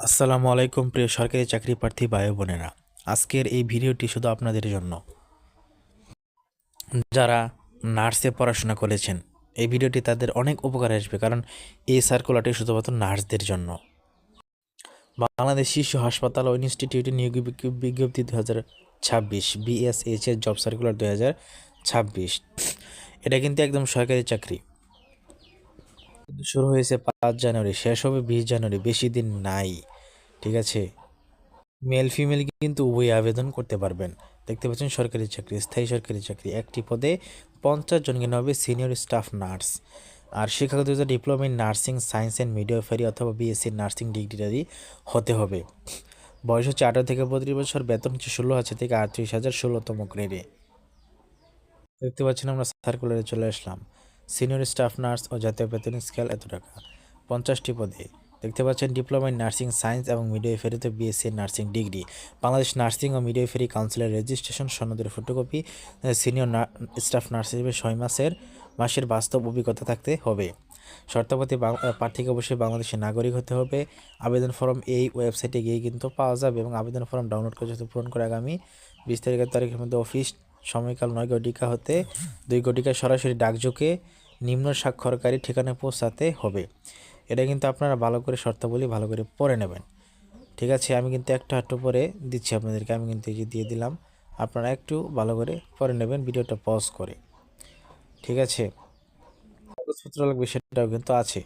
আসসালামু আলাইকুম প্রিয় সরকারি চাকরি প্রার্থী ভাই বোনেরা। আজকের এই ভিডিওটি শুধু আপনাদের জন্য যারা নার্সে পড়াশোনা করেছেন। এই ভিডিওটি তাদের অনেক উপকারে আসবে, কারণ এই সার্কুলারটি শুধুমাত্র নার্সদের জন্য। বাংলাদেশ শিশু হাসপাতাল ও ইনস্টিটিউটে নিয়োগ বিজ্ঞপ্তি 2026 BSH এর জব সার্কুলার 2026। এটা কিন্তু একদম সরকারি চাকরি। শুরু হয়েছে 5 জানুয়ারি, শেষ হবে 20 জানুয়ারি, বেশি দিন নাই। ঠিক আছে, মেল ফিমেল কিন্তু উভয় আবেদন করতে পারবেন। দেখতে পাচ্ছেন সরকারি চাকরি, স্থায়ী সরকারি চাকরি। একটি পদে 50 জনকে নেওয়া হবে সিনিয়র স্টাফ নার্স। আর শিক্ষাগত যোগ্যতা diploma in nursing science and midwifery অথবা বিএসসি নার্সিং ডিগ্রিধারী হতে হবে। বয়স হচ্ছে 18 থেকে 32 বছর। বেতন হচ্ছে 16,000 থেকে 38,000 16তম গ্রেডে। দেখতে পাচ্ছেন আমরা সার্কুলারে চলে আসলাম। সিনিয়র স্টাফ নার্স ও জাতীয় বেতন স্কেল এত টাকা। 50টি পদে। দেখতে পাচ্ছেন ডিপ্লোমা ইন নার্সিং সায়েন্স এবং মিডওয়াইফারিতে BSc nursing degree. Bangladesh nursing ও মিডওয়াইফারি কাউন্সিলের রেজিস্ট্রেশন সনদের ফটোকপি। সিনিয়র স্টাফ নার্স হিসেবে 6 মাসের বাস্তব অভিজ্ঞতা থাকতে হবে। শর্তাবলী প্রার্থীকে অবশ্যই বাংলাদেশের নাগরিক হতে হবে। আবেদন ফর্ম এই ওয়েবসাইটে গিয়ে কিন্তু পাওয়া যাবে, এবং আবেদন ফর্ম ডাউনলোড করে যদি পূরণ করে আগামী 20 তারিখের মধ্যে অফিস সময়কাল 9 ঘটিকা হতে 2 ঘটিকায় সরাসরি ডাকযোগে নিম্ন স্বাক্ষরকারী ঠিকানায় পৌঁছাতে হবে। এটা কিন্তু আপনারা ভালো করে শর্তাবলী ভালো করে পড়ে নেবেন। ঠিক আছে, আমি কিন্তু একটু পরে দিচ্ছি আপনাদেরকে। আমি কিন্তু এই যে দিয়ে দিলাম, আপনারা একটু ভালো করে পড়ে নেবেন ভিডিওটা পজ করে। ঠিক আছে, কাগজপত্র লাগবে সেটাও কিন্তু আছে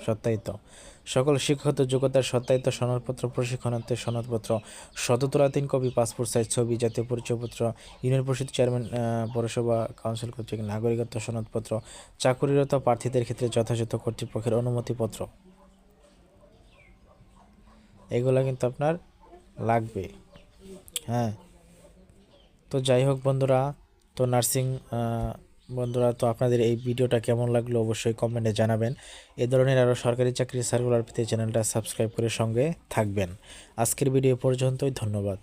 সত্যায়িত। সকল শিক্ষাগত যোগ্যতার সত্যায়িত সনদপত্র, প্রশিক্ষণার্থের সনদপত্র, শততলা 3 কপি, পাসপোর্ট সাইজ ছবি, জাতীয় পরিচয়পত্র, ইউনিয়ন পরিষদ চেয়ারম্যান, পৌরসভা কাউন্সিল কর্তৃক নাগরিকত্ব সনদপত্র, চাকুরিরত প্রার্থীদের ক্ষেত্রে যথাযথ কর্তৃপক্ষের অনুমতিপত্র, এগুলা কিন্তু আপনার লাগবে। হ্যাঁ, তো যাই হোক বন্ধুরা, তো নার্সিং বন্ধুরা, তো আপনাদের এই ভিডিওটা কেমন লাগলো অবশ্যই কমেন্টে জানাবেন। এ ধরনের আরও সরকারি চাকরির সার্কুলার পেতে চ্যানেলটা সাবস্ক্রাইব করে সঙ্গে থাকবেন। আজকের ভিডিও পর্যন্তই, ধন্যবাদ।